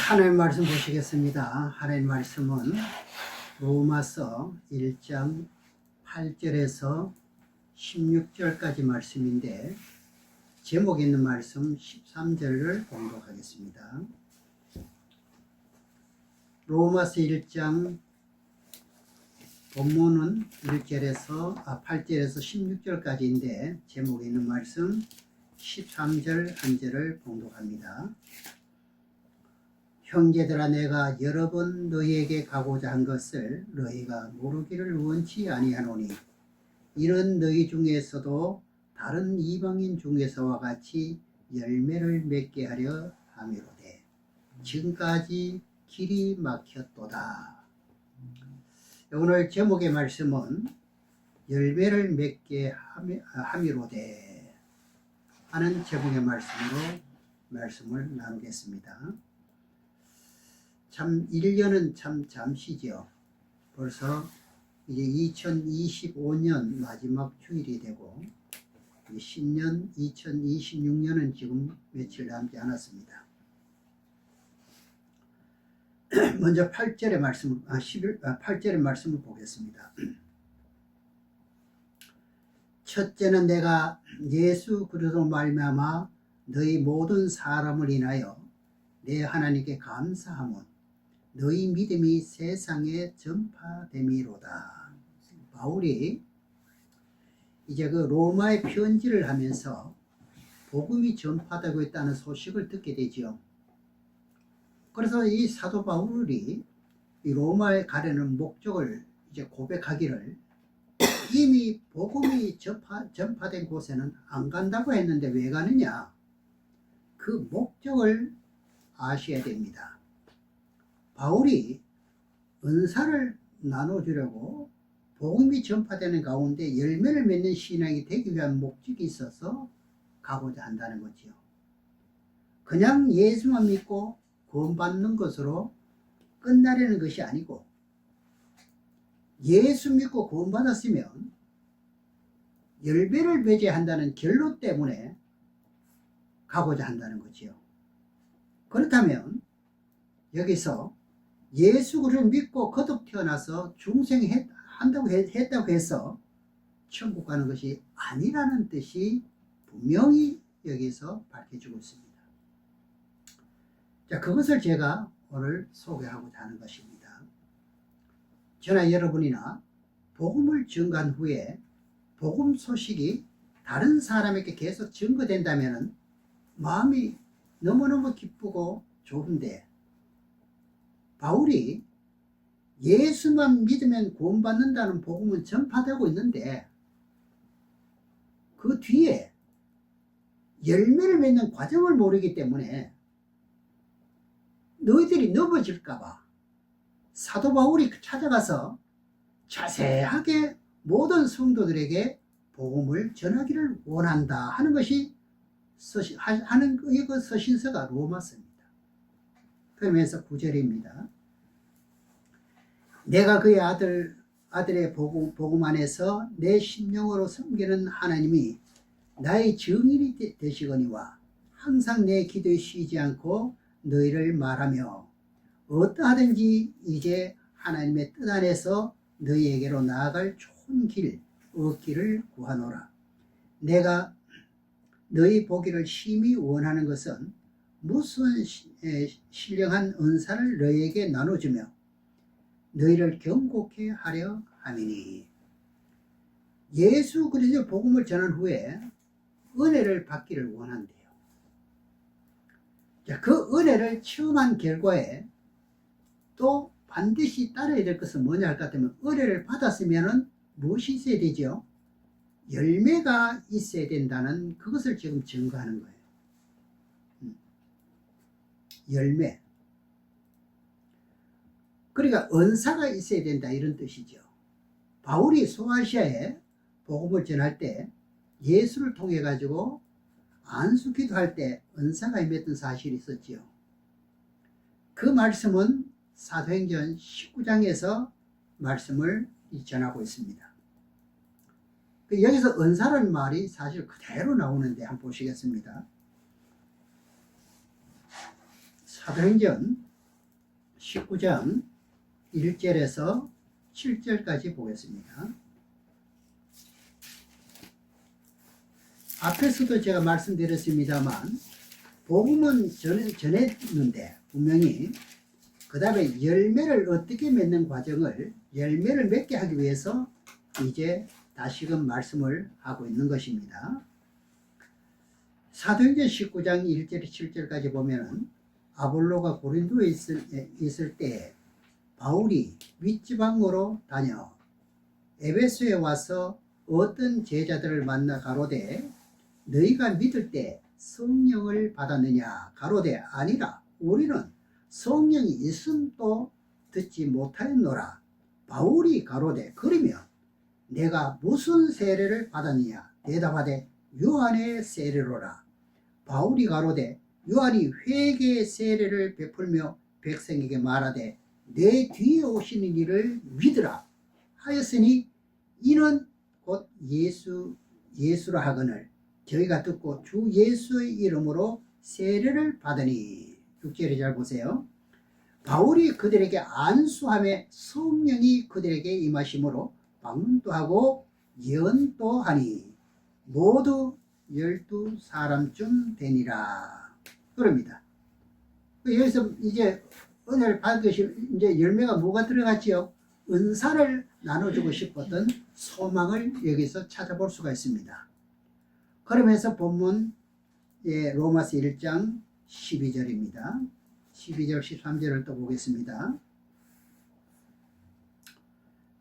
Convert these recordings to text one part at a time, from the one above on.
하나님 말씀 보시겠습니다. 하나님 말씀은 로마서 1장 8절에서 16절까지 말씀인데 제목 있는 말씀 13절을 공독하겠습니다. 로마서 1장 본문은 8절에서 16절까지인데 제목 있는 말씀 13절 한 절을 공독합니다. 형제들아, 내가 여러 번 너희에게 가고자 한 것을 너희가 모르기를 원치 아니하노니 이런 너희 중에서도 다른 이방인 중에서와 같이 열매를 맺게 하려 함이로되 지금까지 길이 막혔도다. 오늘 제목의 말씀은 열매를 맺게 함이로되 하는 제목의 말씀으로 말씀을 나누겠습니다. 참 1년은 참 잠시죠. 벌써 이제 2025년 마지막 주일이 되고 신년 2026년은 지금 며칠 남지 않았습니다. 먼저 8절의 말씀을 보겠습니다. 첫째는 내가 예수 그리스도 말미암아 너희 모든 사람을 인하여 내 하나님께 감사함은 너희 믿음이 세상에 전파됨이로다. 바울이 이제 그 로마의 편지를 하면서 복음이 전파되고 있다는 소식을 듣게 되죠. 그래서 이 사도 바울이 이 로마에 가려는 목적을 이제 고백하기를 이미 복음이 전파된 곳에는 안 간다고 했는데 왜 가느냐? 그 목적을 아셔야 됩니다. 바울이 은사를 나눠주려고 복음이 전파되는 가운데 열매를 맺는 신앙이 되기 위한 목적이 있어서 가고자 한다는 거지요. 그냥 예수만 믿고 구원받는 것으로 끝나려는 것이 아니고 예수 믿고 구원받았으면 열매를 맺어야 한다는 결론 때문에 가고자 한다는 거지요. 그렇다면 여기서 예수 그리스도를 믿고 거듭 태어나서 중생한다고 했다고 해서 천국 가는 것이 아니라는 뜻이 분명히 여기서 밝혀주고 있습니다. 자, 그것을 제가 오늘 소개하고자 하는 것입니다. 저나 여러분이나 복음을 증거한 후에 복음 소식이 다른 사람에게 계속 증거된다면 마음이 너무너무 기쁘고 좋은데 바울이 예수만 믿으면 구원받는다는 복음은 전파되고 있는데 그 뒤에 열매를 맺는 과정을 모르기 때문에 너희들이 넘어질까봐 사도 바울이 찾아가서 자세하게 모든 성도들에게 복음을 전하기를 원한다 하는 것이 그 서신서가 로마서입니다. 그러면서 9절입니다. 내가 그의 아들의 복음 안에서 내 심령으로 섬기는 하나님이 나의 증인이 되시거니와 항상 내 기도에 쉬지 않고 너희를 말하며 어떠하든지 이제 하나님의 뜻 안에서 너희에게로 나아갈 좋은 길 얻기를 구하노라. 내가 너희 보기를 심히 원하는 것은 무슨 신령한 은사를 너희에게 나눠주며 너희를 경고케 하려 함이니. 예수 그리스도의 복음을 전한 후에 은혜를 받기를 원한대요. 자, 그 은혜를 체험한 결과에 또 반드시 따라야 될 것은 뭐냐 할 것 같으면 은혜를 받았으면 무엇이 있어야 되죠? 열매가 있어야 된다는 그것을 지금 증거하는 거예요. 열매. 그러니까 은사가 있어야 된다 이런 뜻이죠. 바울이 소아시아에 복음을 전할 때 예수를 통해 가지고 안수 기도할 때 은사가 임했던 사실이 있었지요. 그 말씀은 사도행전 19장에서 말씀을 전하고 있습니다. 여기서 은사라는 말이 사실 그대로 나오는데 한번 보시겠습니다. 사도행전 19장 1절에서 7절까지 보겠습니다. 앞에서도 제가 말씀드렸습니다만 복음은 전했는데 분명히 그 다음에 열매를 어떻게 맺는 과정을 열매를 맺게 하기 위해서 이제 다시금 말씀을 하고 있는 것입니다. 사도행전 19장 1절 7절까지 보면 아볼로가 고린도에 있을 때 바울이 윗지방으로 다녀 에베소에 와서 어떤 제자들을 만나 가로되 너희가 믿을 때 성령을 받았느냐 가로되 아니라 우리는 성령이 있음도 듣지 못하였노라. 바울이 가로되 그러면 내가 무슨 세례를 받았느냐 대답하되 요한의 세례로라. 바울이 가로되 요한이 회개의 세례를 베풀며 백성에게 말하되 내 뒤에 오시는 이를 믿으라 하였으니 이는 곧 예수라 하거늘 저희가 듣고 주 예수의 이름으로 세례를 받으니. 6절에 잘 보세요. 바울이 그들에게 안수함에 성령이 그들에게 임하심으로 방문도 하고 예언도 하니 모두 12사람쯤 되니라. 그럽니다. 여기서 이제 은혜를 받으실 이제 열매가 뭐가 들어갔지요? 은사를 나눠주고 싶었던 소망을 여기서 찾아볼 수가 있습니다. 그러면서 본문 로마서 1장 12절입니다. 12절 13절을 또 보겠습니다.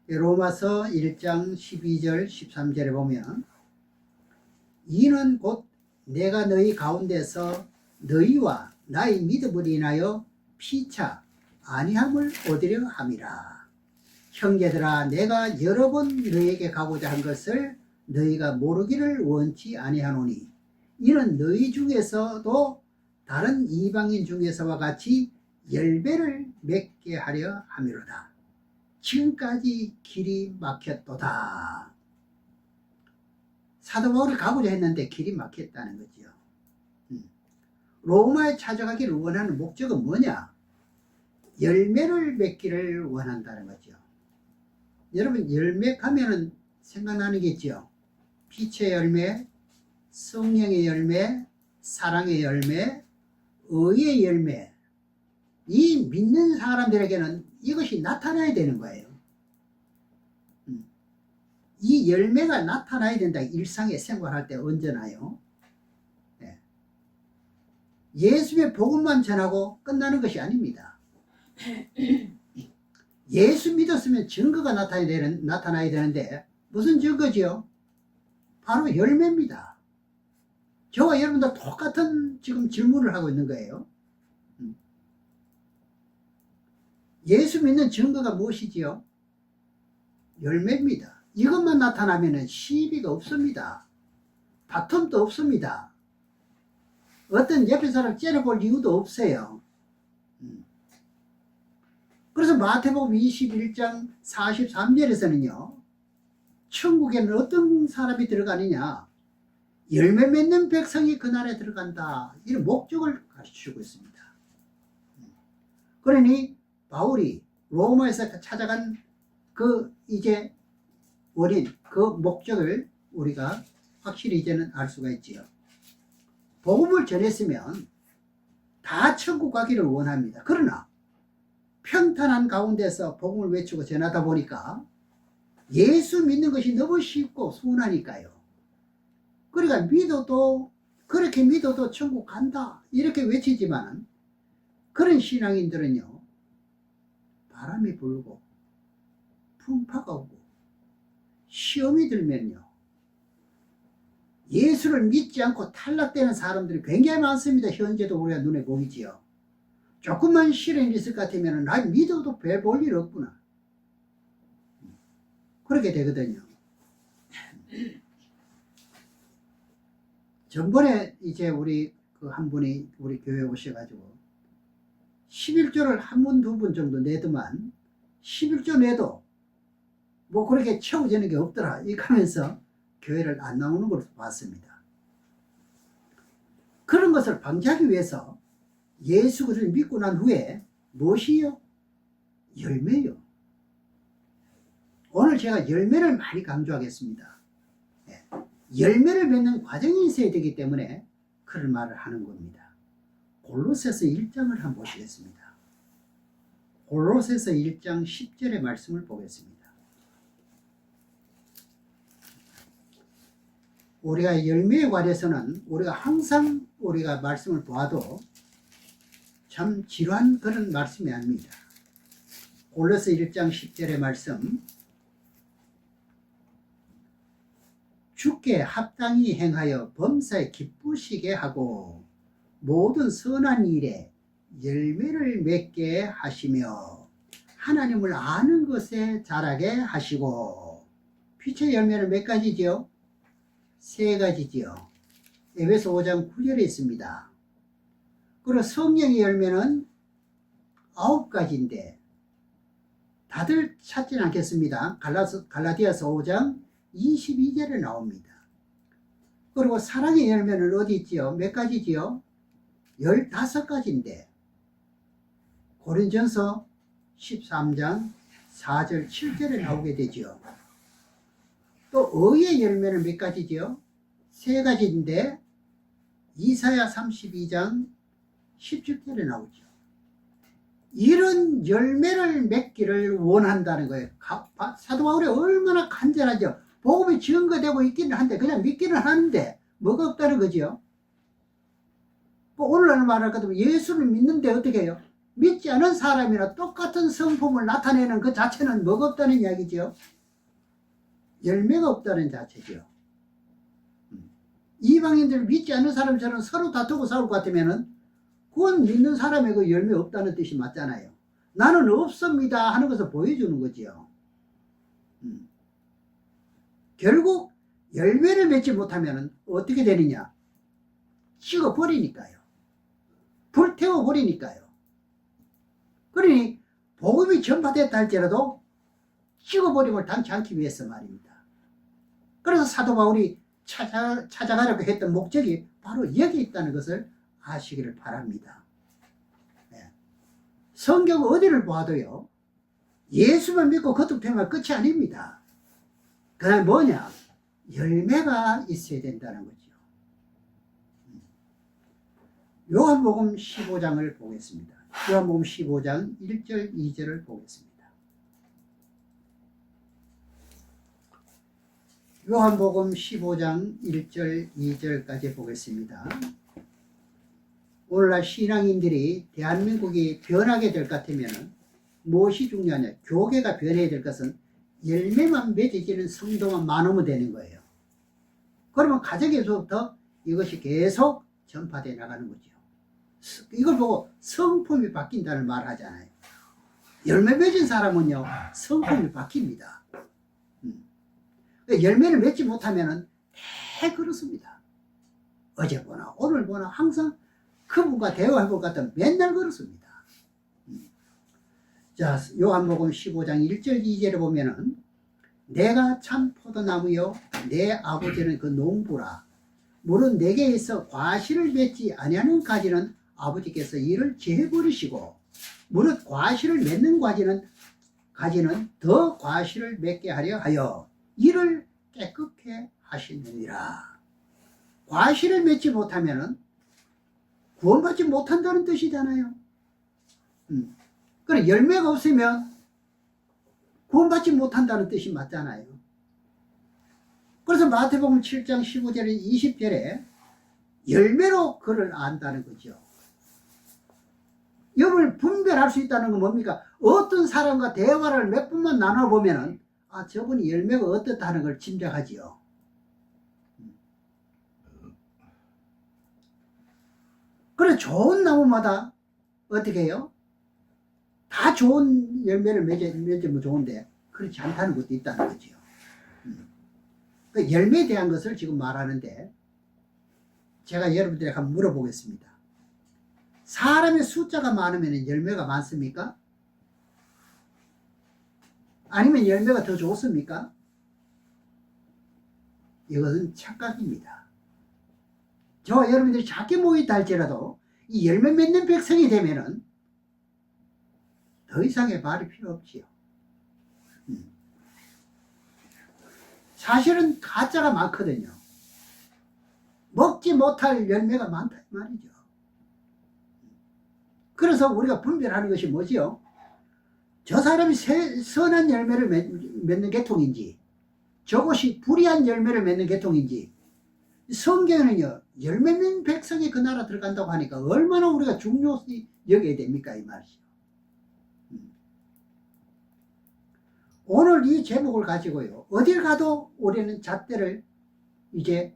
로마서 1장 12절 13절에 보면 이는 곧 내가 너희 가운데서 너희와 나의 믿음을 인하여 피차 안위함을 얻으려 함이라. 형제들아 내가 여러 번 너희에게 가고자 한 것을 너희가 모르기를 원치 아니하노니 이는 너희 중에서도 다른 이방인 중에서와 같이 열매를 맺게 하려 함이로다. 지금까지 길이 막혔도다. 사도 바울이 가고자 했는데 길이 막혔다는 거죠. 로마에 찾아가기를 원하는 목적은 뭐냐? 열매를 맺기를 원한다는 거죠. 여러분 열매 하면은 생각나는 게 있죠. 빛의 열매, 성령의 열매, 사랑의 열매, 의의 열매. 이 믿는 사람들에게는 이것이 나타나야 되는 거예요. 이 열매가 나타나야 된다. 일상에 생활할 때 언제나요. 네. 예수의 복음만 전하고 끝나는 것이 아닙니다. 예수 믿었으면 증거가 나타나야 되는데 무슨 증거지요? 바로 열매입니다. 저와 여러분도 똑같은 지금 질문을 하고 있는 거예요. 예수 믿는 증거가 무엇이지요? 열매입니다. 이것만 나타나면 시비가 없습니다. 다툼도 없습니다. 어떤 옆에 사람 째려볼 이유도 없어요. 그래서 마태복음 21장 43절에서는요. 천국에는 어떤 사람이 들어가느냐? 열매 맺는 백성이 그날에 들어간다. 이런 목적을 가르치고 있습니다. 그러니 바울이 로마에서 찾아간 그 이제 원인, 그 목적을 우리가 확실히 이제는 알 수가 있지요. 복음을 전했으면 다 천국 가기를 원합니다. 그러나 평탄한 가운데서 복음을 외치고 전하다 보니까 예수 믿는 것이 너무 쉽고 순하니까요. 그러니까 그렇게 믿어도 천국 간다 이렇게 외치지만 그런 신앙인들은요 바람이 불고 풍파가 오고 시험이 들면요 예수를 믿지 않고 탈락되는 사람들이 굉장히 많습니다. 현재도 우리가 눈에 보이지요. 조금만 시련이 있을 것 같으면 나 믿어도 별 볼 일 없구나 그렇게 되거든요. 전번에 이제 우리 그 한 분이 우리 교회에 오셔가지고 11조를 한 번, 두 번 정도 내더만 11조 내도 뭐 그렇게 채워지는 게 없더라. 이렇게 하면서 교회를 안 나오는 걸 봤습니다. 그런 것을 방지하기 위해서 예수 그리스도를 믿고 난 후에 무엇이요? 열매요. 오늘 제가 열매를 많이 강조하겠습니다. 열매를 맺는 과정이 있어야 되기 때문에 그런 말을 하는 겁니다. 골로새서 1장을 한번 보시겠습니다. 골로새서 1장 10절의 말씀을 보겠습니다. 우리가 열매에 관해서는 우리가 항상 우리가 말씀을 보아도 참 지루한 그런 말씀이 아닙니다. 골로새 1장 10절의 말씀, 주께 합당히 행하여 범사에 기쁘시게 하고 모든 선한 일에 열매를 맺게 하시며 하나님을 아는 것에 자라게 하시고. 빛의 열매는 몇 가지죠? 3가지지요. 에베소 5장 9절에 있습니다. 그리고 성령의 열매는 9가지인데 다들 찾지는 않겠습니다. 갈라디아서 5장 22절에 나옵니다. 그리고 사랑의 열매는 어디 있지요? 몇 가지지요? 15가지인데 고린전서 13장 4절 7절에 나오게 되지요. 또 의의 열매는 몇 가지지요? 3가지인데 이사야 32장 17절에 나오죠. 이런 열매를 맺기를 원한다는 거예요. 사도 바울이 얼마나 간절하죠. 복음이 증거되고 있기는 한데 그냥 믿기는 하는데 뭐가 없다는 거죠. 오늘날 말할 것 같으면 예수를 믿는데 어떻게 해요? 믿지 않은 사람이나 똑같은 성품을 나타내는 그 자체는 뭐가 없다는 이야기죠. 열매가 없다는 자체죠. 이방인들 믿지 않는 사람처럼 서로 다투고 싸울 것 같으면은 그건 믿는 사람의 그 열매 없다는 뜻이 맞잖아요. 나는 없습니다 하는 것을 보여주는 거지요. 결국 열매를 맺지 못하면 어떻게 되느냐? 찍어버리니까요. 불태워버리니까요. 그러니 복음이 전파됐다 할지라도 찍어버림을 당치 않기 위해서 말입니다. 그래서 사도 바울이 찾아가려고 했던 목적이 바로 여기 있다는 것을 아시기를 바랍니다. 성경 어디를 봐도요, 예수만 믿고 거듭평할 끝이 아닙니다. 그 다음에 뭐냐? 열매가 있어야 된다는 거죠. 요한복음 15장을 보겠습니다. 요한복음 15장 1절 2절을 보겠습니다. 요한복음 15장 1절 2절까지 보겠습니다. 오늘날 신앙인들이 대한민국이 변하게 될 것 같으면 무엇이 중요하냐? 교계가 변해야 될 것은 열매만 맺어지는 성도만 많으면 되는 거예요. 그러면 가정에서부터 이것이 계속 전파되어 나가는 거죠. 이걸 보고 성품이 바뀐다는 말을 하잖아요. 열매 맺은 사람은요, 성품이 바뀝니다. 열매를 맺지 못하면 대 그렇습니다. 어제 보나 오늘 보나 항상 그분과 대화해 볼 것 같으면 맨날 그렇습니다. 자, 요한복음 15장 1절 2절에 보면은 내가 참 포도나무요 내 아버지는 그 농부라. 물은 내게 있어 과실을 맺지 아니하는 가지는 아버지께서 이를 제해버리시고 무릇 과실을 맺는 가지는 더 과실을 맺게 하려 하여 이를 깨끗게 하시느니라. 과실을 맺지 못하면 구원받지 못한다는 뜻이잖아요. 그래, 열매가 없으면 구원받지 못한다는 뜻이 맞잖아요. 그래서 마태복음 7장 15절에 20절에 열매로 그를 안다는 거죠. 이걸 분별할 수 있다는 건 뭡니까? 어떤 사람과 대화를 몇 번만 나눠보면은 아, 저분이 열매가 어떻다는 걸 짐작하지요. 그래, 좋은 나무마다 어떻게 해요? 다 좋은 열매를 맺으면 좋은데 그렇지 않다는 것도 있다는 거죠. 그 열매에 대한 것을 지금 말하는데 제가 여러분들에게 한번 물어보겠습니다. 사람의 숫자가 많으면 열매가 많습니까? 아니면 열매가 더 좋습니까? 이것은 착각입니다. 저와 여러분들이 작게 모였다 할지라도 이 열매 맺는 백성이 되면은 더 이상의 말이 필요 없지요. 사실은 가짜가 많거든요. 먹지 못할 열매가 많다 이 말이죠. 그래서 우리가 분별하는 것이 뭐지요? 저 사람이 선한 열매를 맺는 계통인지, 저것이 불의한 열매를 맺는 계통인지. 성경에는요, 열매 맺는 백성이 그 나라 들어간다고 하니까 얼마나 우리가 중요시 여겨야 됩니까 이 말이죠. 오늘 이 제목을 가지고요, 어딜 가도 우리는 잣대를 이제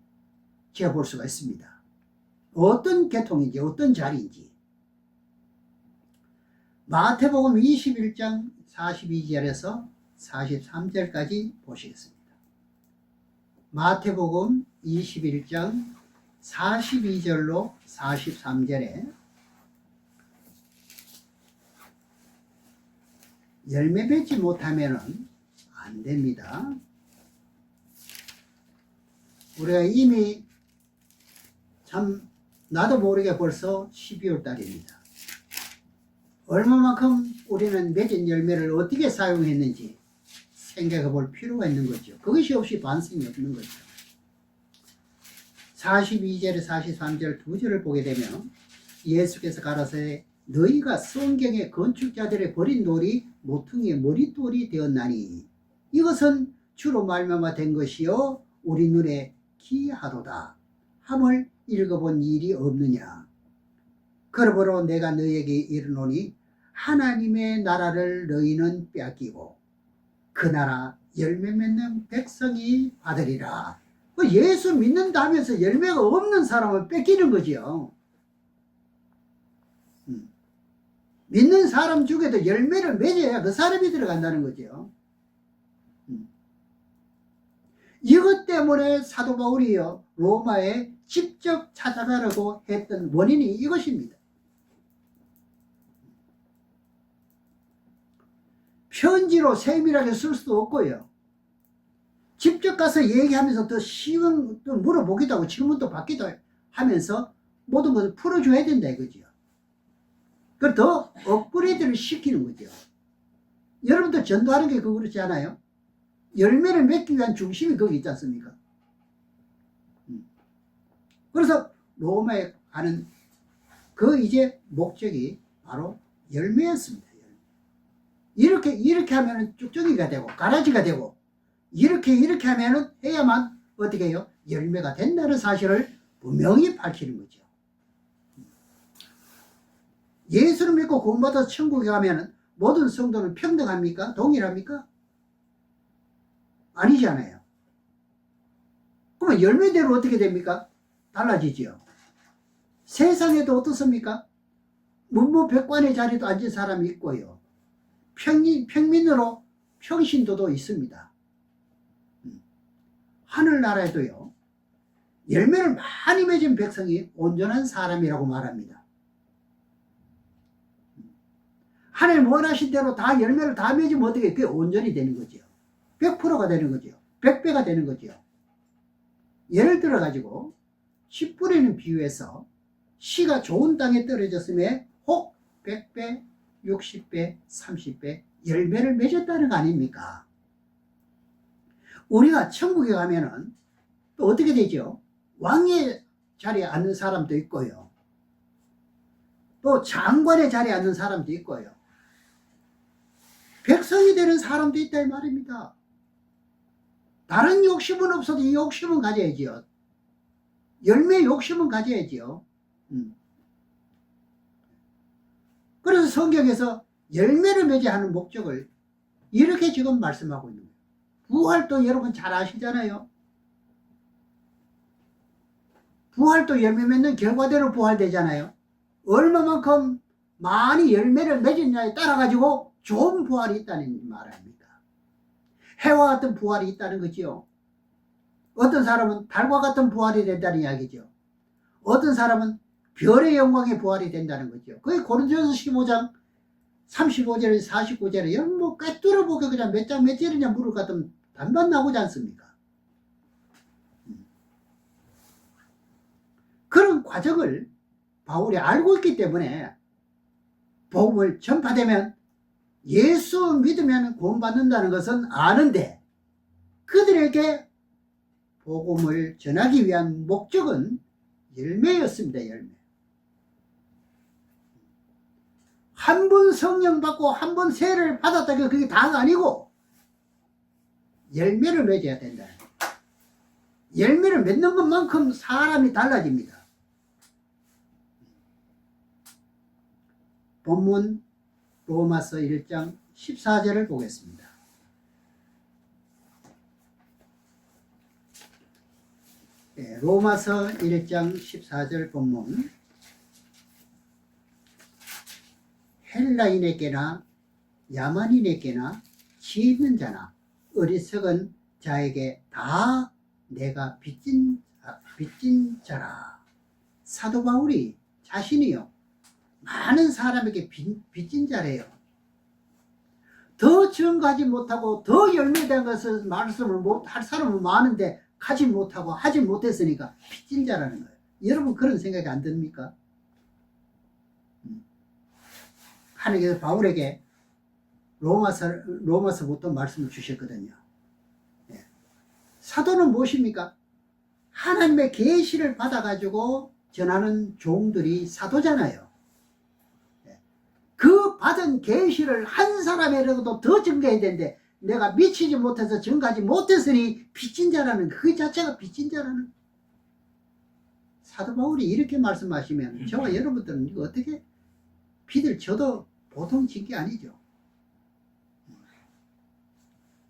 재볼 수가 있습니다. 어떤 계통인지, 어떤 자리인지. 마태복음 21장 42절에서 43절까지 보시겠습니다. 마태복음 21장 42절로 43절에 열매 맺지 못하면 안 됩니다. 우리가 이미 참 나도 모르게 벌써 12월 달입니다. 얼마만큼 우리는 맺은 열매를 어떻게 사용했는지 생각해 볼 필요가 있는 거죠. 그것이 없이 반성이 없는 거죠. 42절에 43절 두 절을 보게 되면 예수께서 가라사대 너희가 성경의 건축자들의 버린 돌이 모퉁이의 머릿돌이 되었나니 이것은 주로 말미암아 된 것이요 우리 눈에 기이하도다 함을 읽어본 일이 없느냐. 그러므로 내가 너희에게 이르노니 하나님의 나라를 너희는 빼앗기고 그 나라 열매 맺는 백성이 받으리라. 예수 믿는다면서 열매가 없는 사람을 뺏기는 거지요. 믿는 사람 중에도 열매를 맺어야 그 사람이 들어간다는 거죠. 이것 때문에 사도 바울이요 로마에 직접 찾아가려고 했던 원인이 이것입니다. 편지로 세밀하게 쓸 수도 없고요. 직접 가서 얘기하면서 더 쉬운, 또 물어보기도 하고 질문도 받기도 하면서 모든 것을 풀어줘야 된다 이거죠. 그걸 더 업그레이드를 시키는 거죠. 여러분들 전도하는 게 그렇지 않아요? 열매를 맺기 위한 중심이 거기 있지 않습니까? 그래서 로마에 가는 그 이제 목적이 바로 열매였습니다. 이렇게 하면은 쭉쭉이가 되고 가라지가 되고 이렇게 하면은 해야만 어떻게 해요? 열매가 된다는 사실을 분명히 밝히는 거죠. 예수를 믿고 구원받아서 천국에 가면은 모든 성도는 평등합니까? 동일합니까? 아니잖아요. 그러면 열매대로 어떻게 됩니까? 달라지죠. 세상에도 어떻습니까? 문무백관의 자리도 앉은 사람이 있고요. 평민으로 평신도도 있습니다. 하늘나라에도요. 열매를 많이 맺은 백성이 온전한 사람이라고 말합니다. 하나님 원하신 대로 다 열매를 다 맺으면 어떻게 그게 온전히 되는 거죠. 100%가 되는 거죠. 100배가 되는 거죠. 예를 들어 가지고 씨 뿌리는 비유에서 씨가 좋은 땅에 떨어졌음에 혹 100배, 60배, 30배 열매를 맺었다는 거 아닙니까? 우리가 천국에 가면은 또 어떻게 되죠? 왕의 자리에 앉는 사람도 있고요. 또 장관의 자리에 앉는 사람도 있고요. 백성이 되는 사람도 있다 이 말입니다. 다른 욕심은 없어도 이 욕심은 가져야지요. 열매 욕심은 가져야지요. 그래서 성경에서 열매를 맺어야 하는 목적을 이렇게 지금 말씀하고 있는 거예요. 부활도 여러분 잘 아시잖아요. 부활도 열매 맺는 결과대로 부활되잖아요. 얼마만큼 많이 열매를 맺었냐에 따라 가지고 좋은 부활이 있다는 말입니다. 해와 같은 부활이 있다는 거지요. 어떤 사람은 달과 같은 부활이 된다는 이야기죠. 어떤 사람은 별의 영광의 부활이 된다는 거죠. 그게 고린도전서 15장 35절에서 49절에 여러분 뭐 꿰뚫어 보게 그냥 몇 장 몇 절이냐 물을 같으면 반반 나오지 않습니까? 그런 과정을 바울이 알고 있기 때문에 복음을 전파되면 예수 믿으면 구원받는다는 것은 아는데 그들에게 복음을 전하기 위한 목적은 열매였습니다. 열매. 한 번 성령 받고 한 번 세례를 받았다가 그게 다가 아니고 열매를 맺어야 된다. 열매를 맺는 것만큼 사람이 달라집니다. 본문 로마서 1장 14절을 보겠습니다. 네, 로마서 1장 14절 본문. 헬라인에게나 야만인에게나 지혜 있는 자나 어리석은 자에게 다 내가 빚진 자라. 사도 바울이 자신이요 많은 사람에게 빚진 자래요. 더 증거하지 못하고 더 열매된 것을 말씀을 못할 사람은 많은데 하지 못하고 하지 못했으니까 빚진 자라는 거예요. 여러분 그런 생각이 안 듭니까? 하나님께서 바울에게 로마서부터 말씀을 주셨거든요. 예. 사도는 무엇입니까? 하나님의 계시를 받아가지고 전하는 종들이 사도잖아요. 예. 그 받은 계시를 한 사람이라도 더 증거해야 되는데 내가 미치지 못해서 증거하지 못했으니 빚진 자라는 그 자체가 빚진 자라는. 사도 바울이 이렇게 말씀하시면 저와 여러분들은 이거 어떻게 빚을 져도 보통 진 게 아니죠.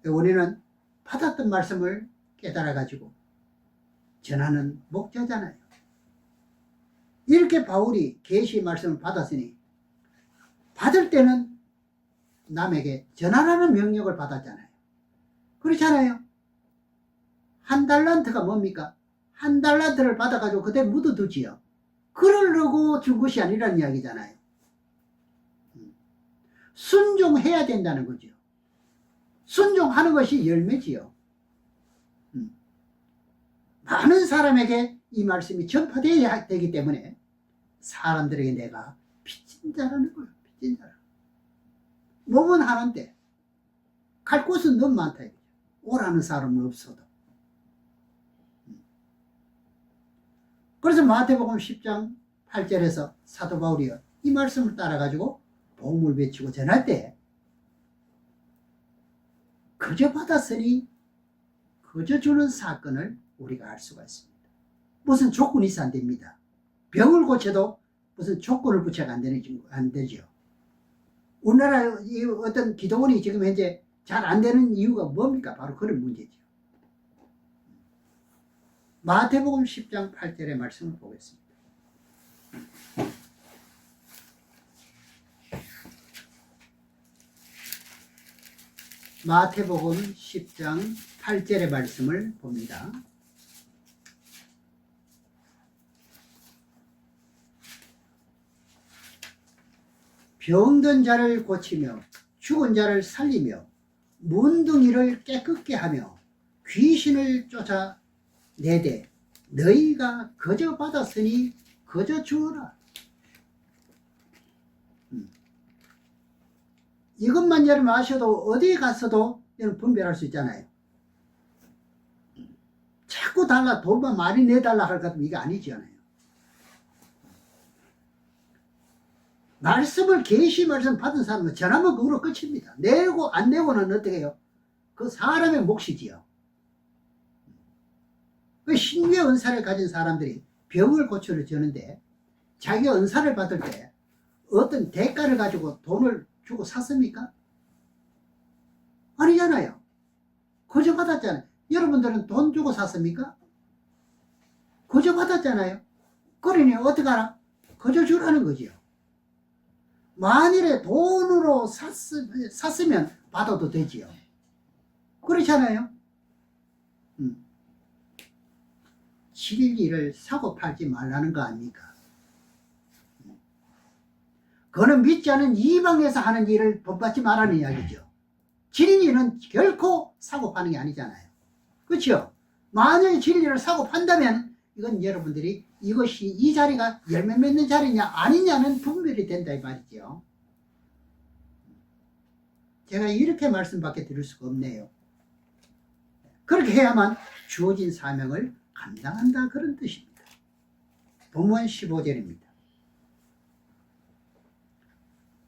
우리는 받았던 말씀을 깨달아가지고 전하는 목자잖아요. 이렇게 바울이 계시 말씀을 받았으니 받을 때는 남에게 전하라는 명령을 받았잖아요. 그렇잖아요. 한 달란트가 뭡니까? 한 달란트를 받아가지고 그대로 묻어두지요. 그러려고 준 것이 아니라는 이야기잖아요. 순종해야 된다는 거죠. 순종하는 것이 열매지요. 많은 사람에게 이 말씀이 전파되어야 되기 때문에 사람들에게 내가 빚진 자라는 거예요. 빚진 자라. 몸은 하나인데 갈 곳은 너무 많다. 오라는 사람은 없어도. 그래서 마태복음 10장 8절에서 사도 바울이 이 말씀을 따라가지고 복음을 외치고 전할 때 그저 받았으니 그저 주는 사건을 우리가 알 수가 있습니다. 무슨 조건이 있어 안 됩니다. 병을 고쳐도 무슨 조건을 붙여가 안 되죠. 우리나라 이 어떤 기도원이 지금 현재 잘 안 되는 이유가 뭡니까? 바로 그런 문제죠. 마태복음 10장 8절의 말씀을 보겠습니다. 마태복음 10장 8절의 말씀을 봅니다. 병든 자를 고치며 죽은 자를 살리며 문둥이를 깨끗게 하며 귀신을 쫓아내되 너희가 거저 받았으니 거저 주어라. 이것만 여러분 아셔도 어디에 가서도 여러분 분별할 수 있잖아요. 자꾸 달라 돈만 많이 내달라 할 것 같으면 이게 아니잖아요. 말씀을 계시 말씀 받은 사람은 전하면 그걸로 끝입니다. 내고 안 내고는 어떻게 해요? 그 사람의 몫이지요. 그 신유의 은사를 가진 사람들이 병을 고쳐를 주는데 자기 은사를 받을 때 어떤 대가를 가지고 돈을 주고 샀습니까? 아니잖아요. 거저 받았잖아요. 여러분들은 돈 주고 샀습니까? 거저 받았잖아요. 그러니 어떻게 하라? 거저 주라는 거지요. 만일에 돈으로 샀으면 받아도 되지요. 그렇잖아요. 진리를 사고 팔지 말라는 거 아닙니까? 그거는 믿지 않은 이방에서 하는 일을 본받지 말라는 이야기죠. 진리는 결코 사고 파는 게 아니잖아요. 그렇죠? 만약에 진리를 사고 판다면 이건 여러분들이 이것이 이 자리가 열매 맺는 자리냐 아니냐는 분별이 된다 이 말이죠. 제가 이렇게 말씀밖에 드릴 수가 없네요. 그렇게 해야만 주어진 사명을 감당한다, 그런 뜻입니다. 본문 15절입니다.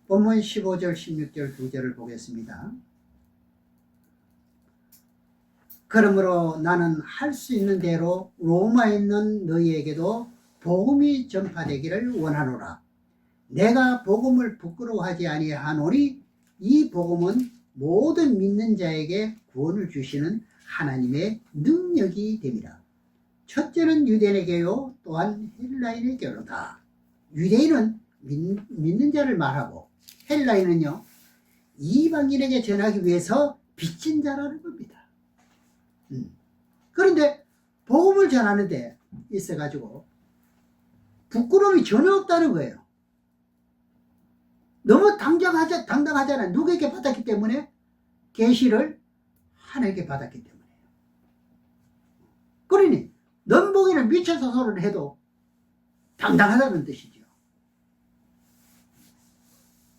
본문 15절, 16절 두 절을 보겠습니다. 그러므로 나는 할 수 있는 대로 로마에 있는 너희에게도 복음이 전파되기를 원하노라. 내가 복음을 부끄러워하지 아니하노니 이 복음은 모든 믿는 자에게 구원을 주시는 하나님의 능력이 됨이라. 첫째는 유대인에게요, 또한 헬라인에게로다. 유대인은 믿는 자를 말하고, 헬라인은요, 이방인에게 전하기 위해서 빚진 자라는 겁니다. 그런데 복음을 전하는데 있어가지고 부끄러움이 전혀 없다는 거예요. 너무 당당하잖아요. 누구에게 받았기 때문에? 계시를 하나님께 받았기 때문에요. 그러니 넘보기는 미쳐서 소리를 해도 당당하다는 뜻이죠.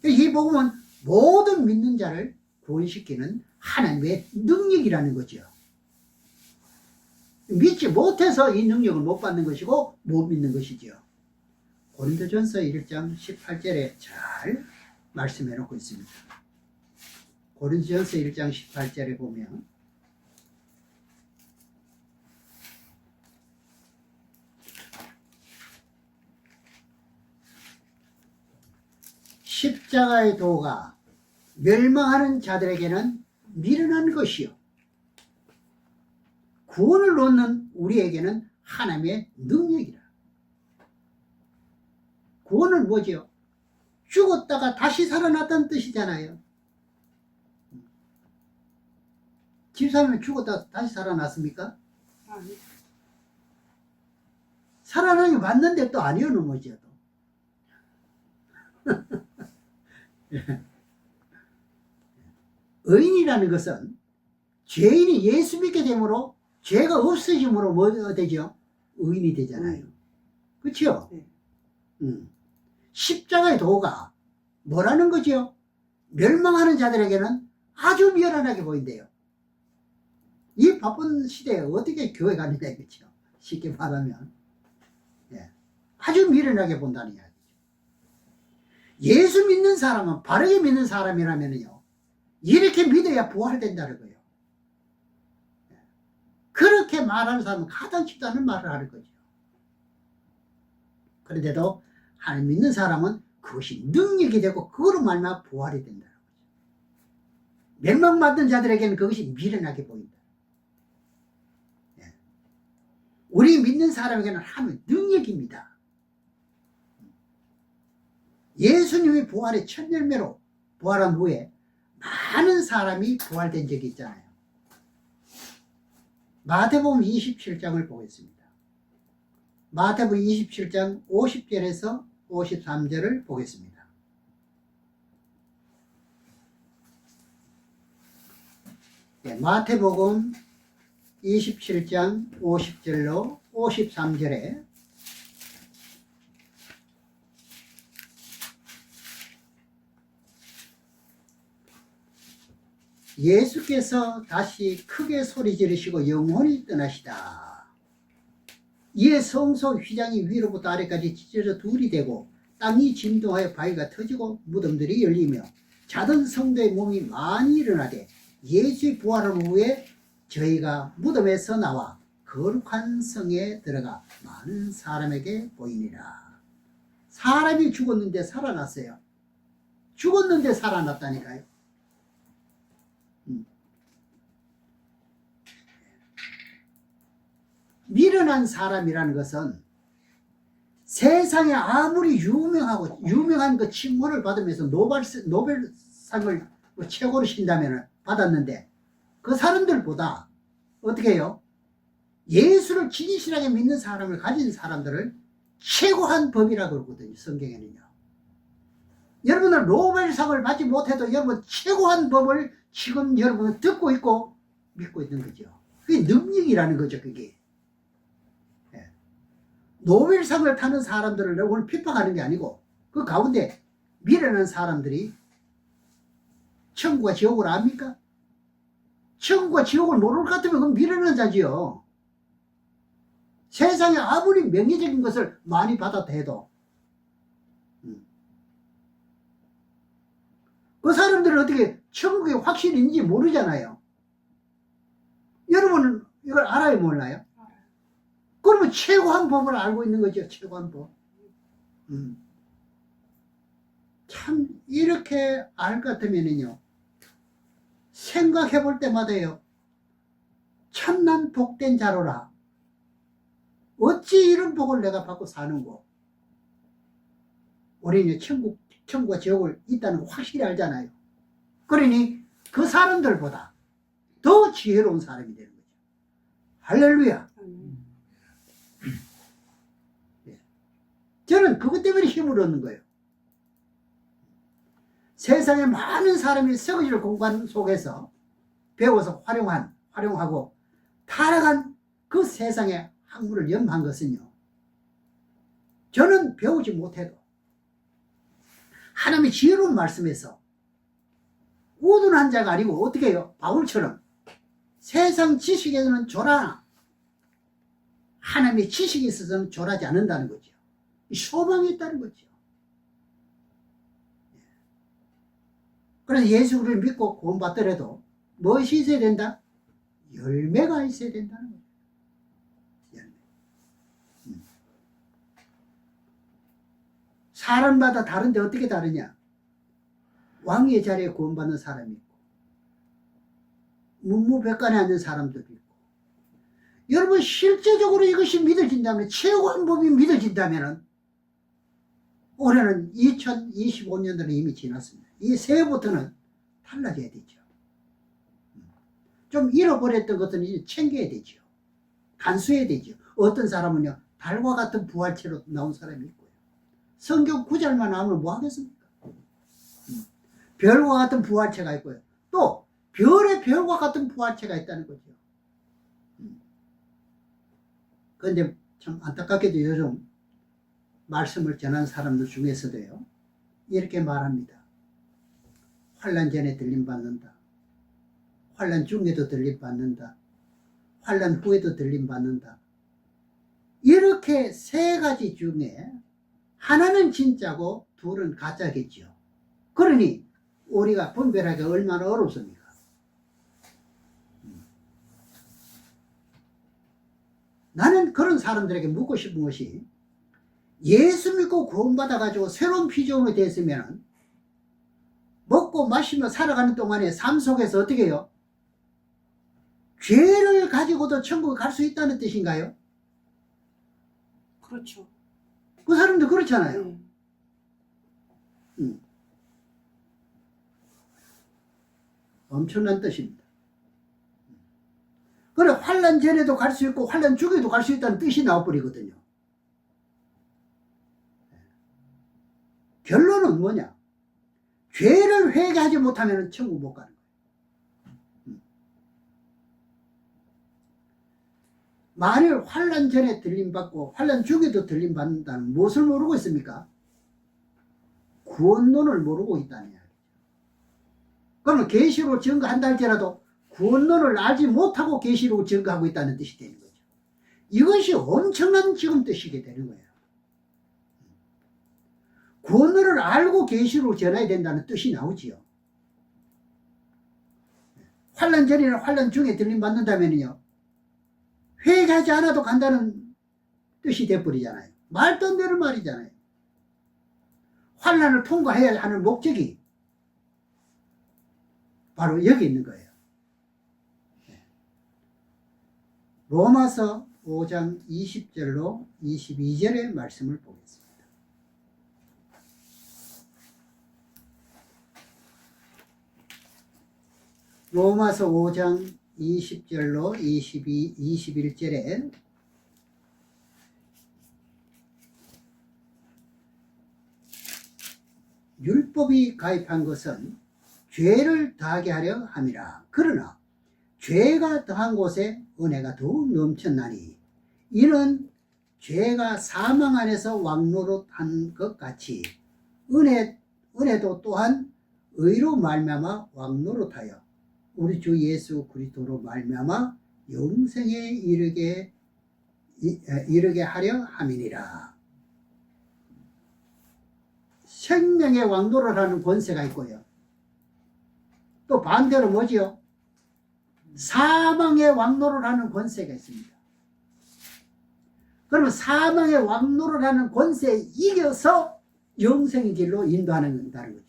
이 복음은 모든 믿는 자를 구원시키는 하나님의 능력이라는 거죠. 믿지 못해서 이 능력을 못 받는 것이고 못 믿는 것이죠. 고린도전서 1장 18절에 잘 말씀해 놓고 있습니다. 고린도전서 1장 18절에 보면 십자가의 도가 멸망하는 자들에게는 미련한 것이요 구원을 얻는 우리에게는 하나님의 능력이라. 구원은 뭐지요? 죽었다가 다시 살아났다는 뜻이잖아요. 집사람이 죽었다가 다시 살아났습니까? 아니. 살아나기 맞는데 또 아니오는 거죠. 의인이라는 것은 죄인이 예수 믿게 되므로 죄가 없어짐으로 뭐가 되죠? 의인이 되잖아요. 그렇죠? 네. 십자가의 도가 뭐라는 거죠? 멸망하는 자들에게는 아주 미련하게 보인대요. 이 바쁜 시대에 어떻게 교회 가느냐 이거죠. 쉽게 말하면. 예. 아주 미련하게 본다는 이야기죠. 예수 믿는 사람은, 바르게 믿는 사람이라면요, 이렇게 믿어야 부활된다는 거예요. 그렇게 말하는 사람은 가장 쉽다는 말을 하는 거죠. 그런데도 하나님 믿는 사람은 그것이 능력이 되고 그거로 말미암아 부활이 된다는 거죠. 멸망받은 자들에게는 그것이 미련하게 보인다. 우리 믿는 사람에게는 하나님의 능력입니다. 예수님이 부활의 첫 열매로 부활한 후에 많은 사람이 부활된 적이 있잖아요. 마태복음 27장을 보겠습니다. 마태복음 27장 50절에서 53절을 보겠습니다. 네, 마태복음 27장 50절로 53절에 예수께서 다시 크게 소리 지르시고 영원히 떠나시다. 이에 성소 휘장이 위로부터 아래까지 찢어져 둘이 되고 땅이 진동하여 바위가 터지고 무덤들이 열리며 자던 성도의 몸이 많이 일어나되 예수의 부활한 후에 저희가 무덤에서 나와 거룩한 성에 들어가 많은 사람에게 보이니라. 사람이 죽었는데 살아났어요. 죽었는데 살아났다니까요. 미련한 사람이라는 것은 세상에 아무리 유명한 그 칭호를 받으면서 노벨상을 최고로 신다면 받았는데 그 사람들보다 어떻게 해요? 예수를 진실하게 믿는 사람을 가진 사람들을 최고한 법이라고 그러거든요. 성경에는요. 여러분은 노벨상을 받지 못해도 여러분 최고한 법을 지금 여러분은 듣고 있고 믿고 있는 거죠. 그게 능력이라는 거죠. 그게. 노벨상을 타는 사람들을 오늘 핍박하는 게 아니고 그 가운데 미련한 사람들이 천국과 지옥을 압니까? 천국과 지옥을 모를 것 같으면 그건 미련한 자지요. 세상에 아무리 명예적인 것을 많이 받았다 해도 그 사람들은 어떻게 천국이 확실인지 모르잖아요. 여러분은 이걸 알아요, 몰라요? 그러면 최고한 법을 알고 있는 거죠. 최고한 법. 참 이렇게 알 것 같으면요, 생각해 볼 때마다요, 참난 복된 자로라. 어찌 이런 복을 내가 받고 사는고. 우리는 천국과 지옥을 있다는 거 확실히 알잖아요. 그러니 그 사람들보다 더 지혜로운 사람이 되는 거죠. 할렐루야. 저는 그것 때문에 힘을 얻는 거예요. 세상에 많은 사람이 서기질 공간 속에서 배워서 활용하고 타락한 그 세상의 학문을 연마한 것은요, 저는 배우지 못해도 하나님의 지혜로운 말씀에서 우둔한 자가 아니고 어떻게 해요? 바울처럼 세상 지식에서는 졸아, 하나님의 지식에 있어서는 졸하지 않는다는 거죠. 소망이 있다는 거죠. 그래서 예수 그리스도를 믿고 구원받더라도 무엇이 있어야 된다? 열매가 있어야 된다는 거죠. 열매. 사람마다 다른데 어떻게 다르냐? 왕의 자리에 구원받는 사람이 있고 문무백관에 앉은 사람들도 있고, 여러분 실제적으로 이것이 믿어진다면, 최고한 법이 믿어진다면, 올해는 2025년도는 이미 지났습니다. 이 새해부터는 달라져야 되죠. 좀 잃어버렸던 것은 이제 챙겨야 되죠. 간수해야 되죠. 어떤 사람은요, 달과 같은 부활체로 나온 사람이 있고요. 성경 구절만 나오면 뭐 하겠습니까? 별과 같은 부활체가 있고요. 또 별의 별과 같은 부활체가 있다는 거죠. 그런데 참 안타깝게도 요즘 말씀을 전한 사람들 중에서도요, 이렇게 말합니다. 환난 전에 들림받는다. 환난 중에도 들림받는다. 환난 후에도 들림받는다. 이렇게 세 가지 중에 하나는 진짜고 둘은 가짜겠죠. 그러니 우리가 분별하기 얼마나 어렵습니까? 나는 그런 사람들에게 묻고 싶은 것이, 예수 믿고 구원받아가지고 새로운 피조물이 됐으면 먹고 마시며 살아가는 동안에 삶 속에서 어떻게 해요? 죄를 가지고도 천국에 갈 수 있다는 뜻인가요? 그렇죠. 그 사람도 그렇잖아요. 엄청난 뜻입니다. 그래, 환난 전에도 갈 수 있고 환난 중에도 갈 수 있다는 뜻이 나와버리거든요. 결론은 뭐냐? 죄를 회개하지 못하면 천국 못 가는 거예요. 만일 환난 전에 들림받고 환난 중에도 들림받는다는 무엇을 모르고 있습니까? 구원론을 모르고 있다는 이야기죠. 그러면 계시록 증거한다 할지라도 구원론을 알지 못하고 계시록 증거하고 있다는 뜻이 되는 거죠. 이것이 엄청난 지금 뜻이게 되는 거예요. 구원론을 알고 계시록 전해야 된다는 뜻이 나오지요. 환난 전이나 환난 중에 들림받는다면요, 회개하지 않아도 간다는 뜻이 돼버리잖아요. 말도 안 되는 말이잖아요. 환난을 통과해야 하는 목적이 바로 여기 있는 거예요. 로마서 5장 20절로 22절의 말씀을 보겠습니다. 로마서 5장 20절로 21절에 율법이 가입한 것은 죄를 더하게 하려 함이라. 그러나 죄가 더한 곳에 은혜가 더욱 넘쳤나니, 이는 죄가 사망 안에서 왕노릇한 것 같이 은혜도 또한 의로 말미암아 왕노릇하여 우리 주 예수 그리스도로 말미암아 영생에 이르게 하려 함이니라. 생명의 왕노릇하는 권세가 있고요. 또 반대로 뭐지요? 사망의 왕노릇하는 권세가 있습니다. 그러면 사망의 왕노릇하는 권세에 이겨서 영생의 길로 인도하는 거죠.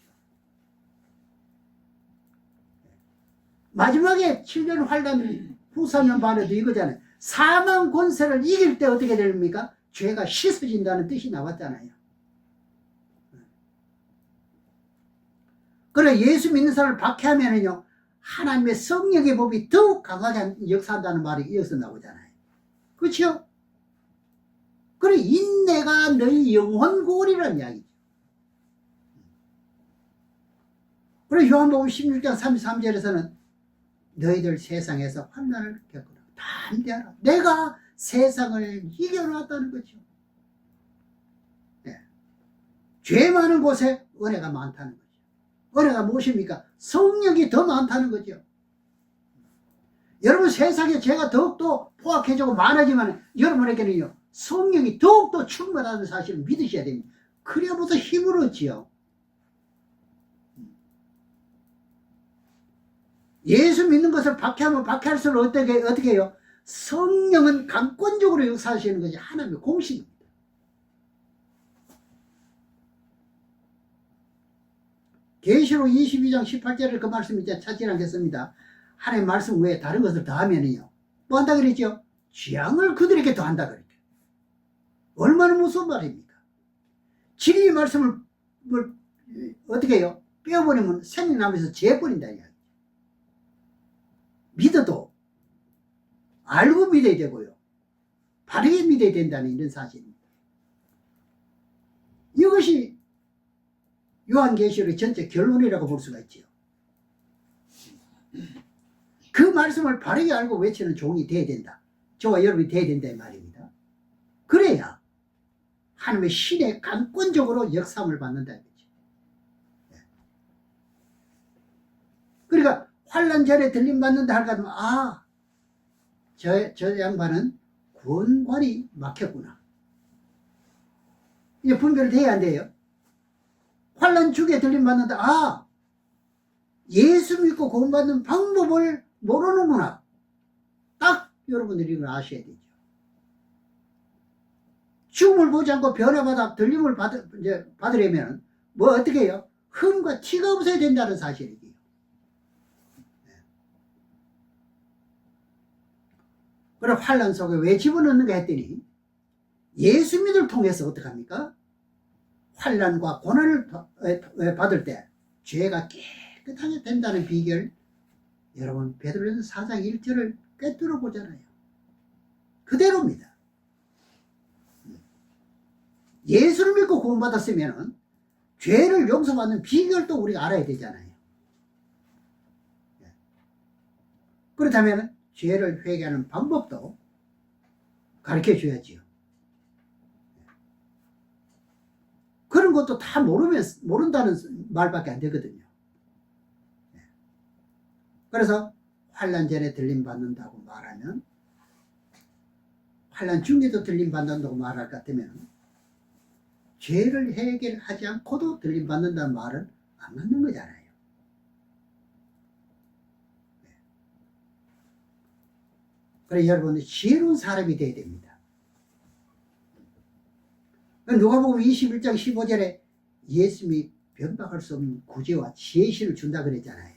마지막에 7년 환란 후사년 반에도 이거잖아요. 사망 권세를 이길 때 어떻게 됩니까? 죄가 씻어진다는 뜻이 나왔잖아요. 그래 예수 믿는 사람을 박해하면은요 하나님의 성령의 법이 더욱 강하게 역사한다는 말이 이어서 나오잖아요. 그렇죠? 그래 인내가 너희 영혼 구원이라는 이야기죠. 그래 요한복음 16장 33절에서는 너희들 세상에서 환난을 겪으라. 담대하라. 내가 세상을 이겨놨다는 거죠. 네. 죄 많은 곳에 은혜가 많다는 거죠. 은혜가 무엇입니까? 성령이 더 많다는 거죠. 여러분 세상에 죄가 더욱더 포악해지고 많아지만 여러분에게는요 성령이 더욱더 충만하다는 사실을 믿으셔야 됩니다. 그래야 벌써 힘을 얻지요. 예수 믿는 것을 박해하면 박해할수록 어떻게 해요? 성령은 강권적으로 역사하시는 것이 하나님의 공식입니다. 계시록 22장 18절을 그 말씀 이제 찾지 않겠습니다. 하나님의 말씀 외에 다른 것을 더하면요 뭐 한다 그랬죠? 재앙을 그들에게 더한다 그랬죠. 얼마나 무서운 말입니까? 진리의 말씀을 어떻게 해요? 빼어버리면 생명나무에서 재버린다 이야기. 믿어도 알고 믿어야 되고요. 바르게 믿어야 된다는 이런 사실입니다. 이것이 요한계시록의 전체 결론이라고 볼 수가 있죠. 그 말씀을 바르게 알고 외치는 종이 돼야 된다. 저와 여러분이 돼야 된다 이 말입니다. 그래야 하나님의 신의 강권적으로 역사함을 받는다 이거죠. 그러니까 환난 전에 들림 받는다 할까 하면 저 양반은 구원관이 막혔구나. 이제 분별이 돼야 안 돼요. 환난 중에 들림 받는다. 예수 믿고 구원받는 방법을 모르는구나. 딱 여러분들이 이걸 아셔야 되죠. 죽음을 보지 않고 변화받아 들림을 받으려면 뭐 어떻게 해요? 흠과 티가 없어야 된다는 사실이에요. 그래 환난 속에 왜 집어넣는가 했더니 예수 믿음을 통해서 어떡합니까? 환난과 고난을 받을 때 죄가 깨끗하게 된다는 비결 여러분 베드로전서 4장 1절을 꿰뚫어 보잖아요. 그대로입니다. 예수를 믿고 구원받았으면 죄를 용서받는 비결도 우리가 알아야 되잖아요. 그렇다면 죄를 회개하는 방법도 가르쳐 줘야지요. 그런 것도 다 모른다는 말밖에 안 되거든요. 그래서 환난 전에 들림 받는다고 말하면 환난 중에도 들림 받는다고 말할 것 같으면 죄를 해결하지 않고도 들림 받는다는 말은 안 맞는 거잖아요. 그래서 여러분은 지혜로운 사람이 되어야 됩니다. 누가복음 21장 15절에 예수님이 변박할 수 없는 구제와 지혜신을 준다 그랬잖아요.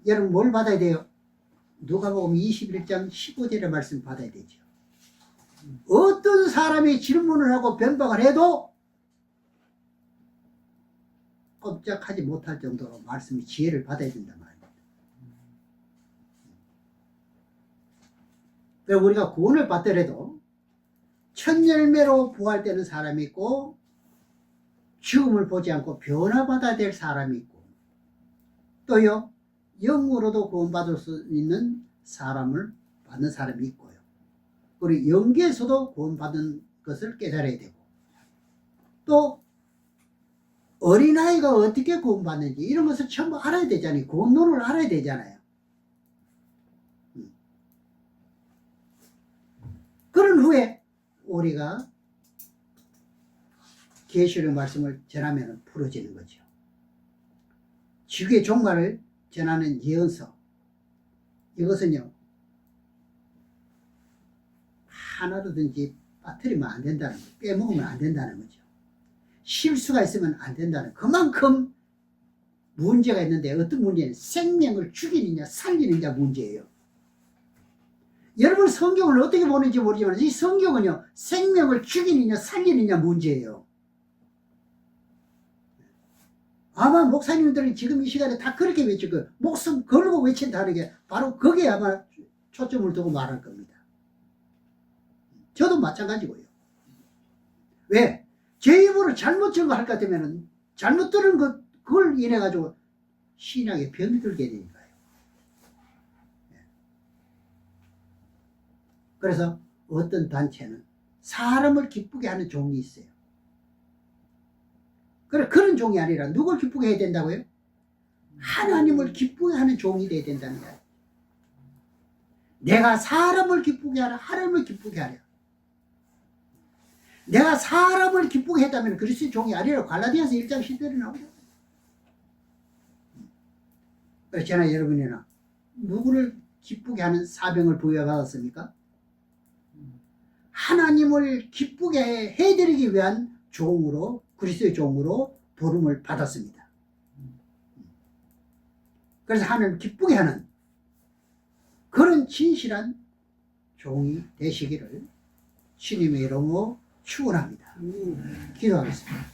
여러분 뭘 받아야 돼요? 누가복음 21장 15절의 말씀 받아야 되죠. 어떤 사람이 질문을 하고 변박을 해도 꼼짝하지 못할 정도로 말씀이 지혜를 받아야 된단 말입니다. 그래서 우리가 구원을 받더라도 첫 열매로 부활되는 사람이 있고 죽음을 보지 않고 변화받아야 될 사람이 있고 또요 영으로도 구원받을 수 있는 사람을 받는 사람이 있고요. 그리고 영계에서도 구원받은 것을 깨달아야 되고 또 어린아이가 어떻게 구원받는지 이런 것을 전부 알아야 되잖아요. 구원론을 알아야 되잖아요. 그런 후에 우리가 계시록 말씀을 전하면 풀어지는 거죠. 지구의 종말을 전하는 예언서, 이것은요 하나로든지 빠뜨리면 안 된다는 거죠. 빼먹으면 안 된다는 거죠. 실수가 있으면 안 된다는, 그만큼 문제가 있는데, 어떤 문제는 생명을 죽이느냐 살리느냐 문제예요. 여러분 성경을 어떻게 보는지 모르지만 이 성경은요 생명을 죽이느냐 살리느냐 문제예요. 아마 목사님들은 지금 이 시간에 다 그렇게 외칠 거예요. 목숨 걸고 외친다는 게 바로 거기에 아마 초점을 두고 말할 겁니다. 저도 마찬가지고요. 왜? 제 입으로 잘못 증거할 것 같으면 잘못 들은 그걸 인해 가지고 신약에 병이 들게 되니까요. 그래서 어떤 단체는 사람을 기쁘게 하는 종이 있어요. 그런 종이 아니라 누굴 기쁘게 해야 된다고요? 하나님을 기쁘게 하는 종이 돼야 된다는 거예요. 내가 사람을 기쁘게 하라, 하나님을 기쁘게 하라. 내가 사람을 기쁘게 했다면 그리스도의 종이 아니라 갈라디아서 1장 10절에 나오죠. 그래서 저나 여러분이나 누구를 기쁘게 하는 사명을 부여받았습니까? 하나님을 기쁘게 해드리기 위한 종으로, 그리스도의 종으로 부름을 받았습니다. 그래서 하나님을 기쁘게 하는 그런 진실한 종이 되시기를 주님의 이름으로 축원합니다. 기도하겠습니다.